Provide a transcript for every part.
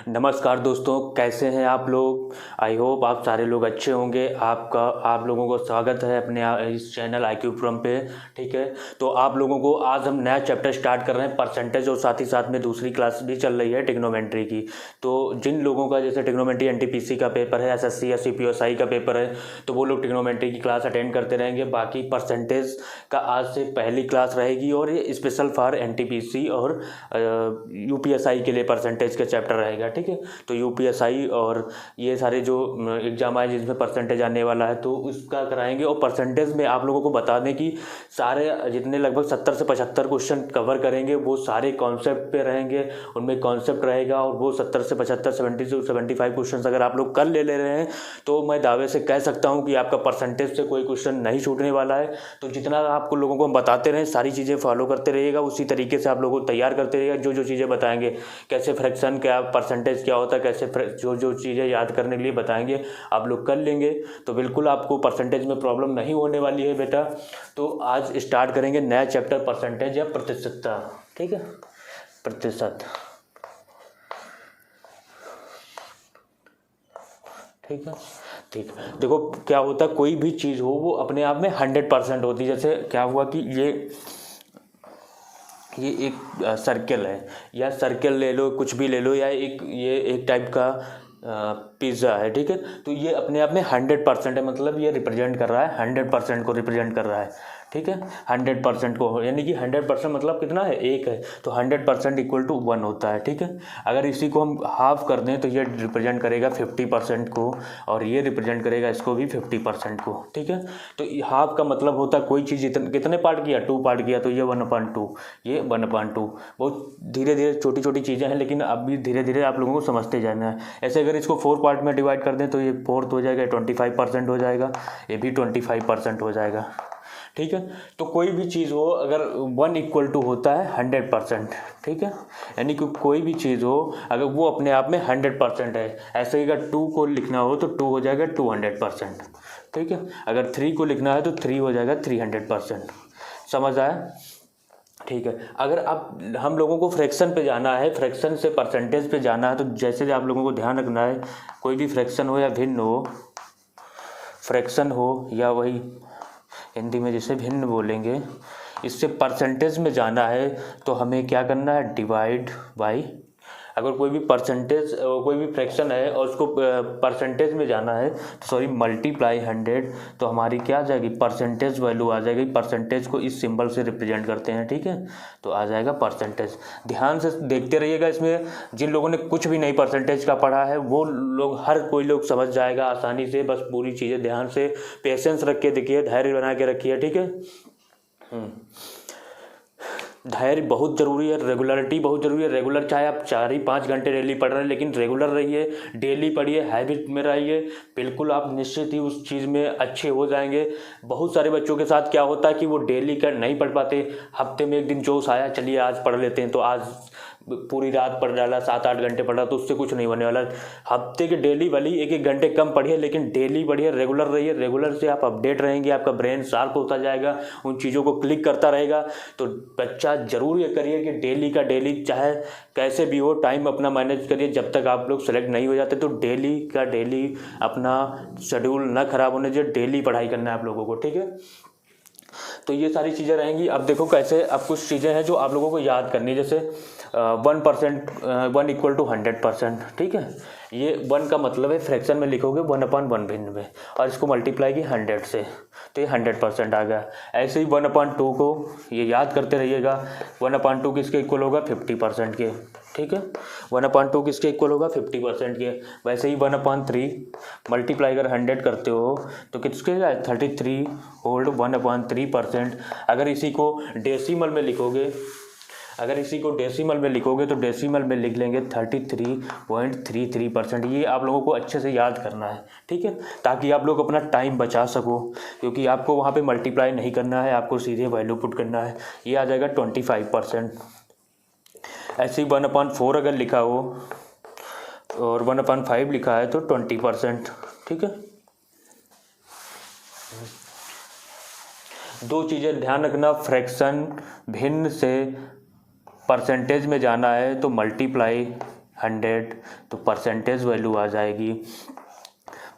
नमस्कार दोस्तों, कैसे हैं आप लोग। आई होप आप सारे लोग अच्छे होंगे। आप लोगों को स्वागत है अपने इस चैनल IQ Prum पे। ठीक है, तो आप लोगों को आज हम नया चैप्टर स्टार्ट कर रहे हैं परसेंटेज, और साथ ही साथ में दूसरी क्लास भी चल रही है ट्रिग्नोमेट्री की। तो जिन लोगों का जैसे ट्रिग्नोमेट्री NTPC का पेपर है, SSC या CPSI का पेपर है, तो वो लोग ट्रिग्नोमेट्री की क्लास अटेंड करते रहेंगे। बाकी परसेंटेज का आज से पहली क्लास रहेगी, और ये स्पेशल फॉर NTPC और UPSI के लिए परसेंटेज का चैप्टर रहेगा। ठीक है, तो UPSI और ये सारे जो एग्जाम आए जिसमें परसेंटेज आने वाला है, तो उसका कराएंगे। और परसेंटेज में आप लोगों को बता दें कि सारे जितने लगभग 70 से 75 क्वेश्चन कवर करेंगे, वो सारे कॉन्सेप्ट पे रहेंगे, उनमें कॉन्सेप्ट रहेगा। और वो 70 से 75 70 से 75 क्वेश्चन अगर आप लोग कल ले रहे हैं, तो मैं दावे से कह सकता हूँ कि आपका परसेंटेज से कोई क्वेश्चन नहीं छूटने वाला है। तो जितना आपको लोगों को हम बताते रहें, सारी चीज़ें फॉलो करते रहिएगा, उसी तरीके से आप लोगों को तैयार करते रहिएगा। जो जो चीज़ें बताएंगे, कैसे फ्रैक्शन क्या, परसेंटेज क्या होता है, कैसे जो जो चीज़ें याद करने के लिए बताएंगे, आप लोग कर लेंगे तो बिल्कुल आपको परसेंटेज में प्रॉब्लम नहीं होने वाली है बेटा। तो आज स्टार्ट करेंगे नया चैप्टर परसेंटेज या प्रतिशतता। ठीक है, प्रतिशत। ठीक है, ठीक। देखो क्या होता है, कोई भी चीज़ हो वो अपने आप में 100% होती है। जैसे क्या हुआ कि ये एक सर्कल है, या सर्कल ले लो, कुछ भी ले लो, या ये एक टाइप का पिज़्ज़ा है। ठीक है, तो ये अपने आप में 100% है, मतलब ये रिप्रेजेंट कर रहा है 100% को रिप्रेजेंट कर रहा है। ठीक है, 100% को, यानी कि 100% मतलब कितना है, एक है, तो 100% इक्वल टू 1 होता है। ठीक है, अगर इसी को हम हाफ कर दें तो ये रिप्रेजेंट करेगा 50% को, और ये रिप्रेजेंट करेगा इसको भी 50% को। ठीक है, तो हाफ का मतलब होता है कोई चीज़ कितने पार्ट किया, 2 पार्ट किया, तो ये 1/2, ये 1/2। बहुत धीरे धीरे छोटी छोटी चीज़ें हैं, लेकिन अब भी धीरे धीरे आप लोगों को समझते जाना है। ऐसे अगर इसको 4 पार्ट में डिवाइड कर दें तो ये 4th हो जाएगा, 25% हो जाएगा, ये भी 25% हो जाएगा। ठीक है, तो कोई भी चीज़ हो, अगर 1 इक्वल टू होता है 100%। ठीक है, यानी कि कोई भी चीज़ हो अगर वो अपने आप में 100% है। ऐसे ही अगर 2 को लिखना हो तो 2 हो जाएगा 200%। ठीक है, अगर 3 को लिखना है तो 3 हो जाएगा 300%। समझ आया। ठीक है, अगर आप हम लोगों को फ्रैक्शन पे जाना है, फ्रैक्शन से परसेंटेज पे जाना है, तो जैसे आप लोगों को ध्यान रखना है, कोई भी फ्रैक्शन हो या भिन्न हो, फ्रैक्शन हो या वही हिंदी में जिसे भिन्न बोलेंगे, इससे परसेंटेज में जाना है तो हमें क्या करना है, डिवाइड बाई। अगर कोई भी परसेंटेज, कोई भी फ्रैक्शन है और उसको परसेंटेज में जाना है तो सॉरी मल्टीप्लाई 100, तो हमारी क्या आ जाएगी, परसेंटेज वैल्यू आ जाएगी। परसेंटेज को इस सिंबल से रिप्रेजेंट करते हैं। ठीक है, तो आ जाएगा परसेंटेज। ध्यान से देखते रहिएगा, इसमें जिन लोगों ने कुछ भी नहीं परसेंटेज का पढ़ा है वो लोग, हर कोई लोग समझ जाएगा आसानी से। बस पूरी चीज़ें ध्यान से पेशेंस रख के देखिए, धैर्य बना के रखिए। ठीक है, धैर्य बहुत ज़रूरी है, रेगुलरिटी बहुत ज़रूरी है। रेगुलर चाहे आप 4 ही 5 घंटे डेली पढ़ रहे हैं, लेकिन रेगुलर रहिए, डेली पढ़िए, हैबिट में रहिए, बिल्कुल आप निश्चित ही उस चीज़ में अच्छे हो जाएंगे। बहुत सारे बच्चों के साथ क्या होता है कि वो डेली का नहीं पढ़ पाते। हफ्ते में एक दिन जोश आया, चलिए आज पढ़ लेते हैं, तो आज पूरी रात पढ़ डाला, 7-8 घंटे पढ़ा, तो उससे कुछ नहीं होने वाला। हफ्ते के डेली वाली 1-1 घंटे कम पढ़िए, लेकिन डेली पढ़िए, रेगुलर रहिए। रेगुलर से आप अपडेट रहेंगे, आपका ब्रेन शार्प होता जाएगा, उन चीज़ों को क्लिक करता रहेगा। तो बच्चा ज़रूर ये करिए कि डेली का डेली, चाहे कैसे भी हो, टाइम अपना मैनेज करिए। जब तक आप लोग सेलेक्ट नहीं हो जाते तो डेली का डेली अपना शेड्यूल ना खराब होने दीजिए, डेली पढ़ाई करना है आप लोगों को। ठीक है, तो ये सारी चीज़ें रहेंगी। अब देखो कैसे, अब कुछ चीज़ें हैं जो आप लोगों को याद करनी है, जैसे 1%, 1 इक्वल टू 100%। ठीक है, ये 1 का मतलब है फ्रैक्शन में लिखोगे 1/1 भिन्न में, और इसको मल्टीप्लाई की 100 से, तो ये 100% आ गया। ऐसे ही 1/2 को ये याद करते रहिएगा। 1/2 किसके इक्वल होगा, 50% के। ठीक है, 1/2 किसके इक्वल होगा, 50% के। वैसे ही 1/3 मल्टीप्लाई अगर 100 करते हो तो किसके जाए, 33 होल्ड 1/3%। अगर इसी को डेसिमल में लिखोगे, तो डेसिमल में लिख लेंगे 33.33%। ये आप लोगों को अच्छे से याद करना है। ठीक है, ताकि आप लोग अपना टाइम बचा सको, क्योंकि आपको वहाँ पे मल्टीप्लाई नहीं करना है, आपको सीधे वैल्यू पुट करना है। ये आ जाएगा 25%। ऐसे ही 1/4 अगर लिखा हो और 1/5 लिखा है तो 20%। ठीक है, 2 चीज़ें ध्यान रखना, फ्रैक्शन भिन्न से परसेंटेज में जाना है तो मल्टीप्लाई 100 तो परसेंटेज वैल्यू आ जाएगी।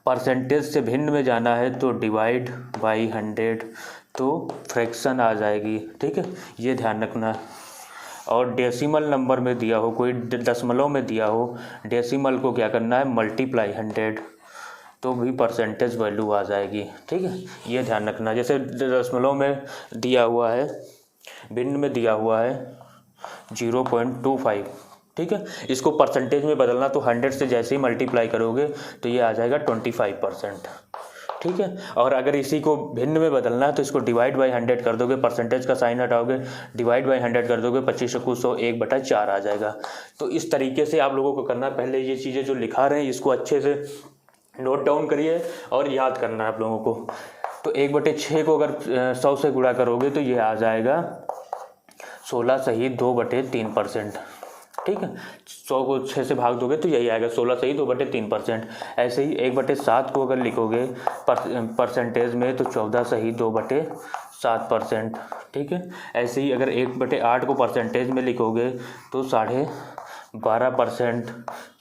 परसेंटेज से भिन्न में जाना है तो डिवाइड बाई 100 तो फ्रैक्शन आ जाएगी। ठीक है, ये ध्यान रखना। और डेसिमल नंबर में दिया हो, कोई दशमलव में दिया हो, डेसिमल को क्या करना है, मल्टीप्लाई 100 तो भी परसेंटेज वैल्यू आ जाएगी। ठीक है, ये ध्यान रखना। जैसे दशमलव में दिया हुआ है, भिन्न में दिया हुआ है 0.25। ठीक है, इसको परसेंटेज में बदलना तो 100 से जैसे ही मल्टीप्लाई करोगे तो ये आ जाएगा 25%। ठीक है, और अगर इसी को भिन्न में बदलना है तो इसको डिवाइड बाई 100 कर दोगे, परसेंटेज का साइन हटाओगे, डिवाइड बाई 100 कर दोगे, 25 100 आ जाएगा। तो इस तरीके से आप लोगों को करना है। पहले ये चीज़ें जो लिखा रहे हैं इसको अच्छे से नोट डाउन करिए और याद करना है आप लोगों को। तो 1/6 को अगर 100 से गुणा करोगे तो ये आ जाएगा 16 सही 2/3%। ठीक है, 100 को 6 से भाग दोगे तो यही आएगा 16 सही 2/3%। ऐसे ही 1/7 को अगर लिखोगे परसेंटेज में तो 14 सही 2/7%। ठीक है, ऐसे ही अगर 1/8 को परसेंटेज में लिखोगे तो 12.5%,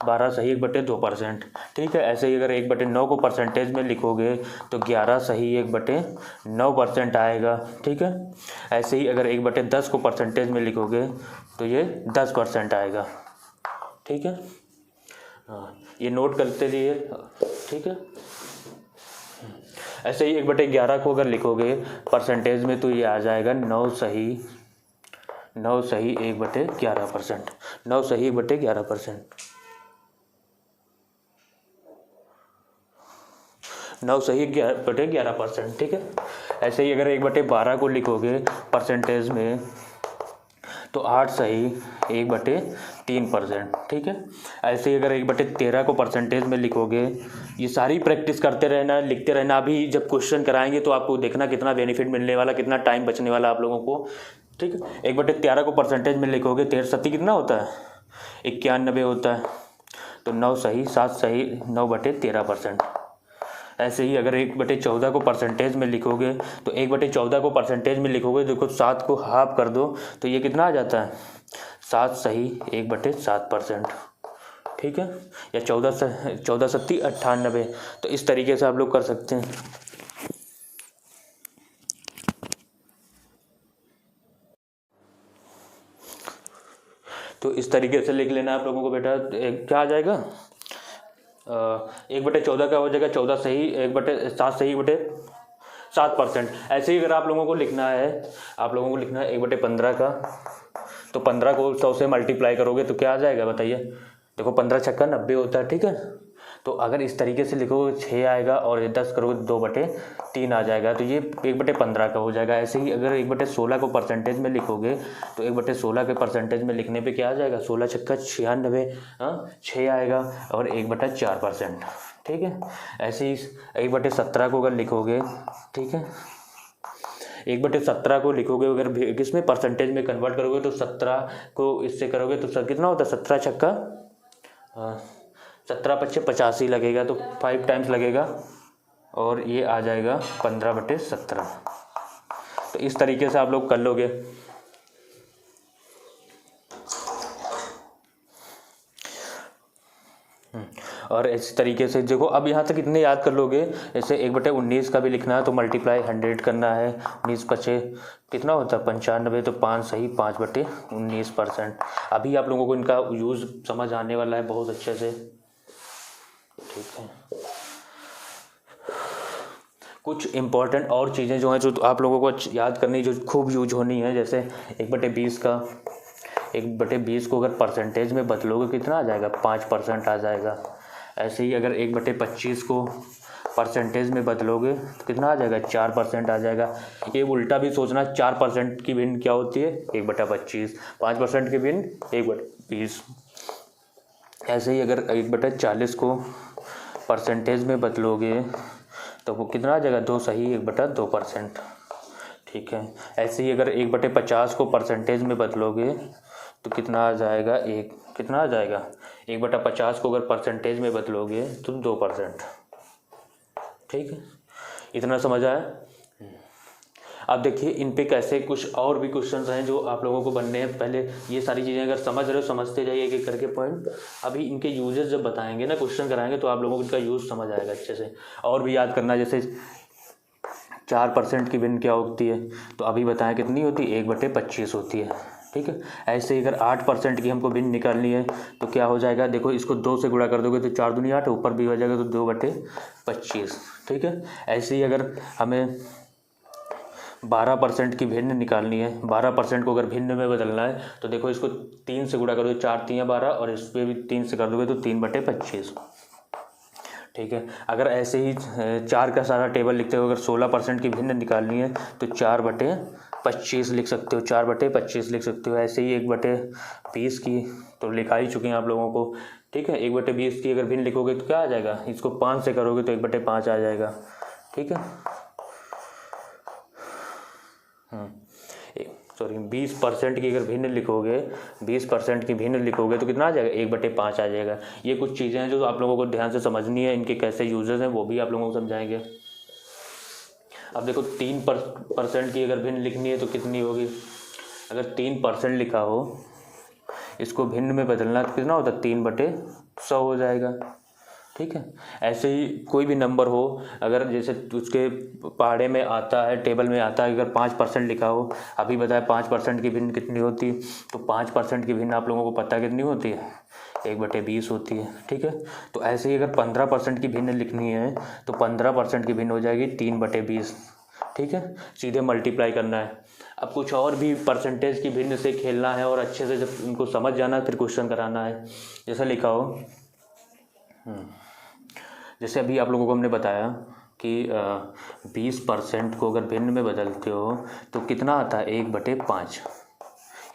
12 सही 1/2%। ठीक है, ऐसे ही अगर 1/9 को परसेंटेज में लिखोगे तो 11 सही 1/9% आएगा। ठीक है, ऐसे ही अगर 1/10 को परसेंटेज में लिखोगे तो ये 10% आएगा। ठीक है, हाँ, ये नोट करते रहिए। ठीक है, ऐसे ही 1/11 को अगर लिखोगे परसेंटेज में तो ये आ जाएगा 9 सही 1/11%। 9 सही 1/11%। 9 सही 1/11%। ठीक है, ऐसे ही अगर 1/12 को लिखोगे परसेंटेज में तो 8 सही 1/3%। ठीक है, ऐसे ही अगर 1/13 को परसेंटेज में लिखोगे, ये सारी प्रैक्टिस करते रहना, लिखते रहना। अभी जब क्वेश्चन कराएंगे तो आपको देखना कितना बेनिफिट मिलने वाला, कितना टाइम बचने वाला आप लोगों को। ठीक है, 1/13 को परसेंटेज में लिखोगे 13 सत्ती कितना होता है, 91 होता है। तो 9 सही 7 सही 9/13%। ऐसे ही अगर 1/14 को परसेंटेज में लिखोगे तो 1/14 को परसेंटेज में लिखोगे, देखो 7 को हाफ कर दो तो ये कितना आ जाता है, 7 सही 1/7%। ठीक है, या 14 सत्ती 98। तो इस तरीके से आप लोग कर सकते हैं। तो इस तरीके से लिख लेना आप लोगों को बेटा। क्या आ जाएगा, 1/14 का हो जाएगा 14 सही 1/7 सही 1/7%। ऐसे ही अगर आप लोगों को लिखना है 1/15 का, तो 15 को 100 से मल्टीप्लाई करोगे तो क्या आ जाएगा बताइए। देखो 15 छक्का 90 होता है। ठीक है, तो अगर इस तरीके से लिखोगे 6 आएगा और 10 करोगे 2/3 आ जाएगा, तो ये 1/15 का हो जाएगा। ऐसे ही अगर 1/16 को परसेंटेज में लिखोगे तो 1/16 के परसेंटेज में लिखने पे क्या आ जाएगा, 16 छक्का 96, 6 आएगा और 1/4%। ठीक है, ऐसे ही 1/17 को अगर लिखोगे, ठीक है, 1/17 को लिखोगे अगर किसमें परसेंटेज में कन्वर्ट करोगे तो 17 को इससे करोगे तो कितना होता है, 17 छक्का 17 × 85 लगेगा, तो 5 टाइम्स लगेगा और ये आ जाएगा 15/17। तो इस तरीके से आप लोग कर लोगे। और इस तरीके से देखो, अब यहाँ तक कितने याद कर लोगे। जैसे 1/19 का भी लिखना है तो मल्टीप्लाई 100 करना है, 19 कितना होता है 95, तो 5 सही 5/19%। अभी आप लोगों को इनका यूज़ समझ आने वाला है बहुत अच्छे से। ठीक है, कुछ इम्पोर्टेंट और चीज़ें जो हैं जो आप लोगों को याद करनी, जो खूब यूज होनी है, जैसे 1/20 का 1/20 को अगर परसेंटेज में बदलोगे कितना आ जाएगा, 5% आ जाएगा। ऐसे ही अगर 1/25 को परसेंटेज में बदलोगे तो कितना आ जाएगा, 4% आ जाएगा। ये उल्टा भी सोचना, 4% की भिन्न क्या होती है, 1/25, 5% की भिन्न 1/20। ऐसे ही अगर 1/40 को परसेंटेज में बदलोगे तो वो कितना आ जाएगा, 2 सही 1/2%। ठीक है, ऐसे ही अगर 1/50 को परसेंटेज में बदलोगे तो कितना आ जाएगा, कितना आ जाएगा, 1/50 को अगर परसेंटेज में बदलोगे तो 2%। ठीक है, इतना समझ आया। अब देखिए इन पे कैसे कुछ और भी क्वेश्चंस हैं जो आप लोगों को बनने हैं। पहले ये सारी चीज़ें अगर समझ रहे हो समझते जाइए एक एक करके पॉइंट। अभी इनके यूजेस जब बताएंगे ना, क्वेश्चन कराएंगे, तो आप लोगों को इनका यूज़ समझ आएगा अच्छे से। और भी याद करना, जैसे 4% की भिन्न क्या होती है, तो अभी बताएं कितनी होती है, 1/25 होती है। ठीक है, ऐसे ही अगर 8% की हमको भिन्न निकालनी है तो क्या हो जाएगा, देखो इसको 2 से गुणा कर दोगे तो 4 दूनी 8, ऊपर भी हो जाएगा तो 2/25। ठीक है, ऐसे ही अगर हमें 12% की भिन्न निकालनी है, 12% को अगर भिन्न में बदलना है तो देखो इसको 3 से गुणा कर दो, 4 3 12, और इस पर भी 3 से कर दोगे तो 3/25। ठीक है, अगर ऐसे ही 4 का सारा टेबल लिखते हो, अगर 16% की भिन्न निकालनी है तो 4/25 लिख सकते हो, 4/25 लिख सकते हो। ऐसे ही 1/20 की तो लिखा ही चुके हैं आप लोगों को। ठीक है, 1/20 की अगर भिन्न लिखोगे तो क्या आ जाएगा, इसको 5 से करोगे तो 1/5 आ जाएगा। ठीक है, सॉरी 20% की अगर भिन्न लिखोगे, 20% की भिन्न लिखोगे तो कितना आ जाएगा, 1/5 आ जाएगा। ये कुछ चीज़ें हैं जो आप लोगों को ध्यान से समझनी है, इनके कैसे यूजेस हैं वो भी आप लोगों को समझाएंगे। अब देखो 3% की अगर भिन्न लिखनी है तो कितनी होगी, अगर 3% लिखा हो, इसको भिन्न में बदलना तो कितना होता है, 3/100 हो जाएगा। ठीक है, ऐसे ही कोई भी नंबर हो, अगर जैसे उसके पहाड़े में आता है, टेबल में आता है, अगर 5% लिखा हो, अभी बताया 5% की भिन्न कितनी होती है, तो 5% की भिन्न आप लोगों को पता कितनी होती है, 1/20 होती है। ठीक है, तो ऐसे ही अगर 15% की भिन्न लिखनी है तो 15% की भिन्न हो जाएगी 3/20। ठीक है, सीधे मल्टीप्लाई करना है। अब कुछ और भी परसेंटेज की भिन्न से खेलना है और अच्छे से जब उनको समझ जाना है फिर क्वेश्चन कराना है। जैसा लिखा हो, जैसे अभी आप लोगों को हमने बताया कि 20% को अगर भिन्न में बदलते हो तो कितना आता है, 1/5,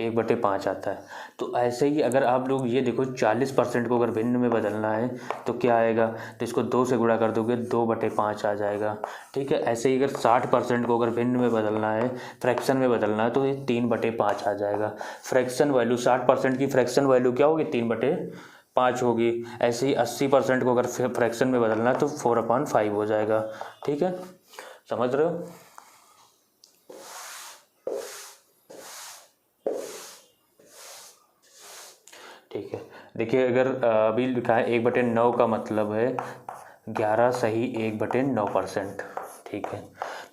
1/5 आता है। तो ऐसे ही अगर आप लोग ये देखो 40% को अगर भिन्न में बदलना है तो क्या आएगा, तो इसको 2 से गुणा कर दोगे 2/5 आ जाएगा। ठीक है, ऐसे ही अगर 60% को अगर भिन्न में बदलना है, फ्रैक्शन में बदलना है, तो ये 3/5 आ जाएगा। फ्रैक्शन वैल्यू 60% की फ्रैक्शन वैल्यू क्या होगी, 3/5 होगी। ऐसे ही 80% को अगर फ्रैक्शन में बदलना है तो 4/5 हो जाएगा। ठीक है, समझ रहे हो। ठीक है, देखिए अगर अभी लिखा है 1/9 का मतलब है 11 सही 1/9%। ठीक है,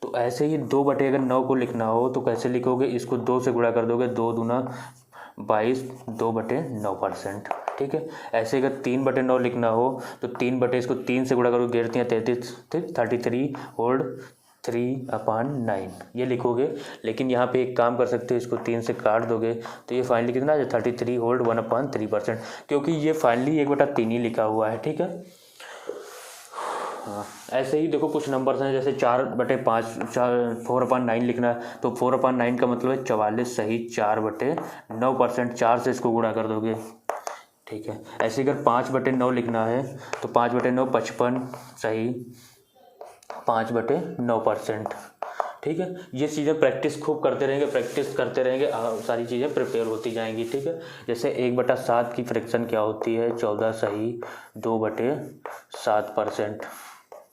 तो ऐसे ही 2/9 को लिखना हो तो कैसे लिखोगे, इसको 2 से गुणा कर दोगे, 2 दूना 22, 2/9%। ठीक है, ऐसे अगर 3/9 लिखना हो तो 3 इसको 3 से गुणा करोगे, 33, 33 होल्ड 3/9 ये लिखोगे। लेकिन यहाँ पे एक काम कर सकते हो, इसको 3 से काट दोगे तो ये फाइनली कितना है, 33 होल्ड 1/3%, क्योंकि ये फाइनली 1/3 ही लिखा हुआ है। ठीक है, हाँ, ऐसे ही देखो कुछ नंबर्स हैं, जैसे 4/5, 4/9 लिखना है तो 4/9 का मतलब है 44 सही 4/9%, 4 से इसको गुणा कर दोगे। ठीक है, ऐसे अगर 5/9 लिखना है तो 5/9 55 सही 5/9%। ठीक है, ये चीज़ें प्रैक्टिस खूब करते रहेंगे, प्रैक्टिस करते रहेंगे, सारी चीज़ें प्रिपेयर होती जाएंगी। ठीक है, जैसे 1/7 की फ्रैक्शन क्या होती है, 14 सही 2/7%।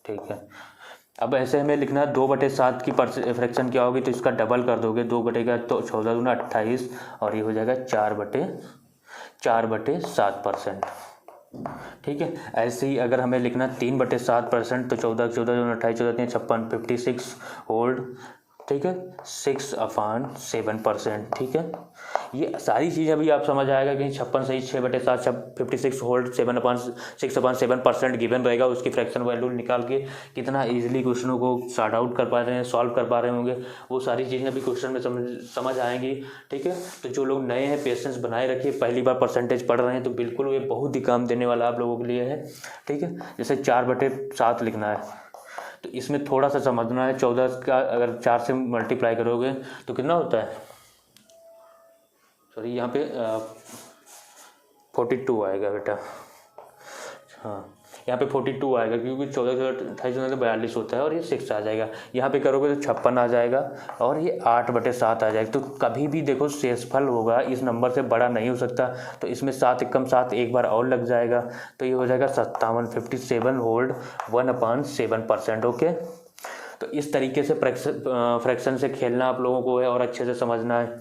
ठीक है, अब ऐसे हमें लिखना है 2/7 की फ्रैक्शन क्या होगी, तो इसका डबल कर दोगे, 2 का तो 14 दूना 28 और ये हो जाएगा 4/7%। ठीक है, ऐसे ही अगर हमें लिखना 3/7% तो 14 दूना 28, 14 3 56, 56 होल्ड। ठीक है, 6/7%। ठीक है, ये सारी चीज़ें भी आप समझ आएगा कि 56 सही 6/7, 56 होल्ड 6/7% गिवन रहेगा, उसकी फ्रैक्शन वैल्यू निकाल के कितना इजीली क्वेश्चनों को सॉर्ट आउट कर पा रहे हैं, सॉल्व कर पा रहे होंगे, वो सारी चीज़ें भी क्वेश्चन में समझ आएंगी। ठीक है, तो जो लोग नए हैं पेशेंस बनाए रखिए, पहली बार परसेंटेज पढ़ रहे हैं तो बिल्कुल ये बहुत ही काम देने वाला आप लोगों के लिए है। ठीक है, जैसे 4/7 लिखना है तो इसमें थोड़ा सा समझना है, 14 का अगर 4 से मल्टीप्लाई करोगे तो कितना होता है, सॉरी यहाँ पे 42 आएगा बेटा। हाँ, यहाँ पे 42 आएगा क्योंकि 14 28 42 होता है और ये 6 आ जाएगा। यहाँ पे करोगे तो 56 आ जाएगा और ये 8/7 आ जाएगा। तो कभी भी देखो शेषफल होगा इस नंबर से बड़ा नहीं हो सकता, तो इसमें 7 एकम 7 एक बार और लग जाएगा तो ये हो जाएगा 57 होल्ड 1/7%। ओके, तो इस तरीके से फ्रैक्शन से खेलना आप लोगों को है और अच्छे से समझना है।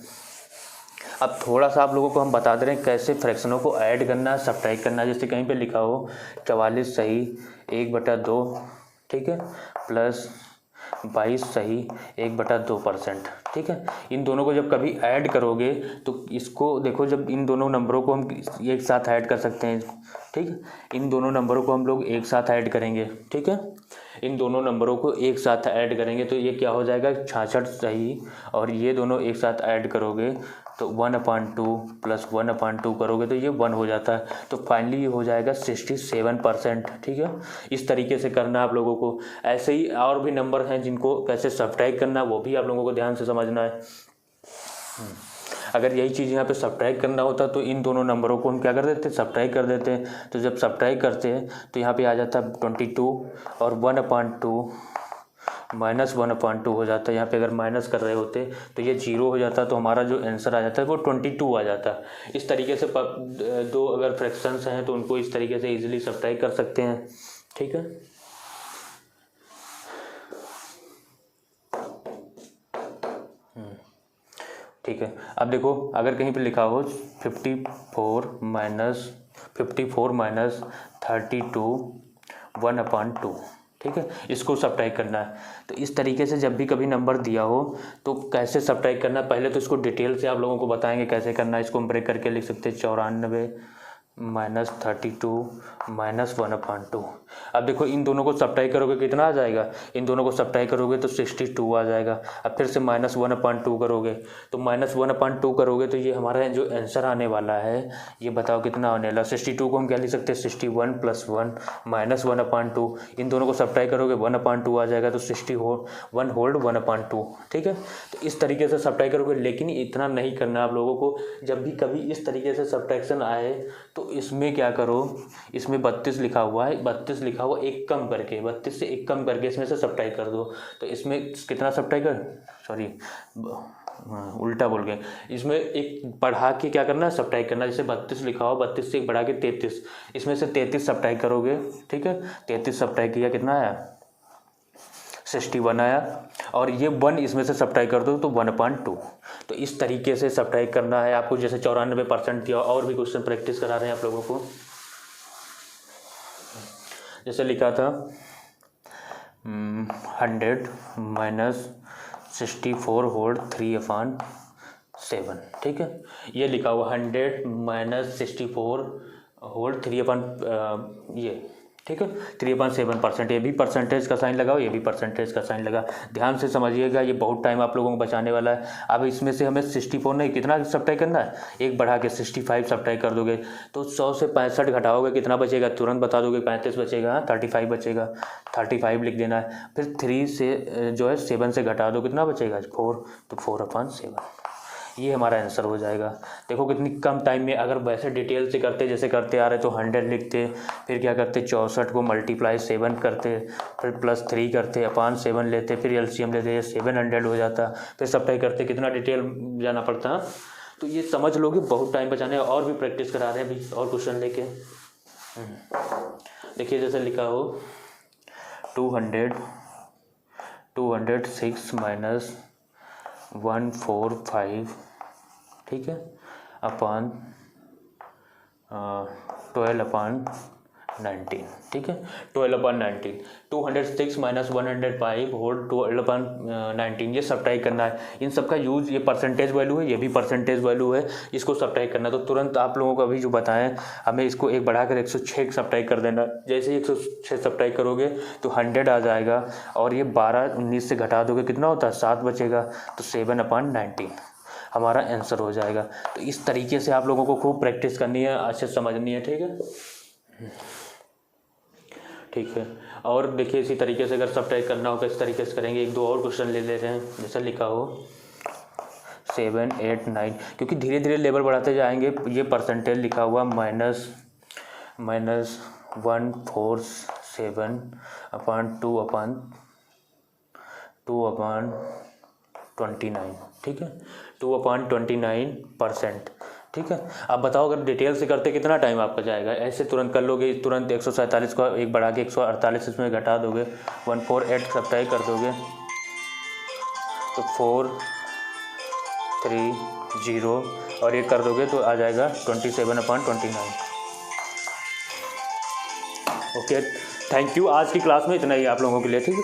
अब थोड़ा सा आप लोगों को हम बता दे रहे हैं कैसे फ्रैक्शनों को ऐड करना है, सब्ट्रैक्ट करना है। जैसे कहीं पे लिखा हो 44 सही 1/2, ठीक है, प्लस 22 सही 1/2%, ठीक है। इन दोनों को जब कभी ऐड करोगे तो इसको देखो, जब इन दोनों नंबरों को हम एक साथ ऐड कर सकते हैं, ठीक है। इन दोनों नंबरों को हम लोग एक साथ ऐड करेंगे, ठीक है। इन दोनों नंबरों को एक साथ ऐड करेंगे तो ये क्या हो जाएगा 66 सही, और ये दोनों एक साथ ऐड करोगे तो 1/2 प्लस 1/2 करोगे तो ये 1 हो जाता है। तो फाइनली ये हो जाएगा 67%, ठीक है। इस तरीके से करना है आप लोगों को। ऐसे ही और भी नंबर हैं जिनको कैसे सब्ट्रैक्ट करना है वो भी आप लोगों को ध्यान से समझना है। अगर यही चीज़ यहाँ पे सब्ट्रैक्ट करना होता तो इन दोनों नंबरों को हम क्या कर देते, सब्ट्रैक्ट कर देते हैं। तो जब सब्ट्रैक्ट करते हैं तो यहाँ पे आ जाता है 22 और 1/2 माइनस 1/2 हो जाता है। यहाँ पे अगर माइनस कर रहे होते तो ये 0 हो जाता, तो हमारा जो आंसर आ जाता है वो 22 आ जाता। इस तरीके से दो अगर फ्रैक्शंस हैं तो उनको इस तरीके से इजीली सब्ट्रैक्ट कर सकते हैं, ठीक है। ठीक है, अब देखो अगर कहीं पे लिखा हो 54 माइनस 32 1/2, ठीक है, इसको सब्ट्रैक्ट करना है। तो इस तरीके से जब भी कभी नंबर दिया हो तो कैसे सब्ट्रैक्ट करना है, पहले तो इसको डिटेल से आप लोगों को बताएंगे कैसे करना है। इसको हम ब्रेक करके लिख सकते हैं 94 माइनस 32 माइनस 1/2। अब देखो इन दोनों को सब्ट्रैक्ट करोगे कितना आ जाएगा, इन दोनों को सब्ट्रैक्ट करोगे तो 62 आ जाएगा। अब फिर से माइनस 1/2 करोगे तो माइनस 1/2 करोगे तो ये हमारा जो आंसर आने वाला है ये बताओ कितना आने वाला। 62 को हम क्या लिख सकते हैं 61 + 1 माइनस 1/2। इन दोनों को सब्ट्रैक्ट करोगे 1/2 आ जाएगा, तो 61 होल्ड 1/2, ठीक है। तो इस तरीके से सब्ट्रैक्ट करोगे, लेकिन इतना नहीं करना आप लोगों को। जब भी कभी इस तरीके से सब्ट्रैक्शन आए तो इसमें क्या करो, इसमें 32 लिखा हुआ है, 32 लिखा हुआ एक कम करके, 32 से एक कम करके इसमें से सब्ट्रैक्ट कर दो। तो इसमें कितना सब्ट्रैक्ट कर, सॉरी उल्टा बोल गए, इसमें एक बढ़ा के क्या करना है सब्ट्रैक्ट करना। जैसे 32 लिखा हुआ 32 से एक बढ़ा के 33, इसमें से 33 सब्ट्रैक्ट करोगे, ठीक है। 33 सब्ट्रैक्ट किया कितना आया 61 आया, और ये 1 इसमें से सब्ट्रैक्ट कर दो तो 1/2। तो इस तरीके से सब्ट्रैक्ट करना है आपको। जैसे 94% दिया, और भी क्वेश्चन प्रैक्टिस करा रहे हैं आप लोगों को। जैसे लिखा था 100 माइनस 64 होल्ड 3/7, ठीक है। ये लिखा हुआ 100 माइनस 64 होल्ड 3 ये, ठीक है, 3/7%। ये भी परसेंटेज का साइन लगाओ, ये भी परसेंटेज का साइन लगा। ध्यान से समझिएगा, ये बहुत टाइम आप लोगों को बचाने वाला है। अब इसमें से हमें 64 नहीं, कितना सब्ट्रैक्ट करना है, एक बढ़ा के 65 सब्ट्रैक्ट कर दोगे तो 100 से 65 घटाओगे कितना बचेगा, तुरंत बता दोगे 35 बचेगा, 35 बचेगा, 35 लिख देना है। फिर 3 से जो है 7 से घटा दो कितना बचेगा 4, तो 4/7, ये हमारा आंसर हो जाएगा। देखो कितनी कम टाइम में। अगर वैसे डिटेल से करते जैसे करते आ रहे तो 100 लिखते, फिर क्या करते 64 को मल्टीप्लाई 7 करते, फिर +3 करते, /7 लेते, फिर एलसीएम लेते, 700 हो जाता, फिर सब्ट्रैक्ट करते, कितना डिटेल जाना पड़ता। तो ये समझ लोगे, बहुत टाइम बचाने। और भी प्रैक्टिस करा रहे हैं अभी और क्वेश्चन लेके। देखिए जैसे लिखा हो 206 माइनस 145, ठीक है, अपॉन 12/19, ठीक है, 12/19। 206 माइनस 105 होल 12/19, ये सब्ट्रैक्ट करना है। इन सब का यूज़, ये परसेंटेज वैल्यू है, ये भी परसेंटेज वैल्यू है, इसको सब्ट्रैक्ट करना। तो तुरंत आप लोगों को अभी जो बताएं, हमें इसको एक बढ़ाकर 106 सब्ट्रैक्ट कर देना। जैसे ही 106 सब्ट्रैक्ट करोगे तो 100 आ जाएगा, और ये 12 19 से घटा दोगे कितना होता है 7 बचेगा, तो 7/19 हमारा आंसर हो जाएगा। तो इस तरीके से आप लोगों को खूब प्रैक्टिस करनी है, अच्छे से समझनी है, ठीक है, ठीक है। और देखिए इसी तरीके से अगर सब्ट्रैक्ट करना हो किस तरीके से करेंगे, एक दो और क्वेश्चन ले लेते हैं। जैसे लिखा हो 7 8 9, क्योंकि धीरे धीरे लेवल बढ़ाते जाएंगे। ये परसेंटेज लिखा हुआ -147/2/29, ठीक है, 2/29%। ठीक है। आप बताओ अगर डिटेल से करते कितना टाइम आपका जाएगा, ऐसे तुरंत कर लोगे, तुरंत 147 को एक बढ़ा के 148 इसमें घटा दोगे, 148 सप्ताह कर दोगे तो 430 और ये कर दोगे तो आ जाएगा 27/29। Okay, thank you. आज की क्लास में इतना ही आप लोगों के लिए, ठीक है।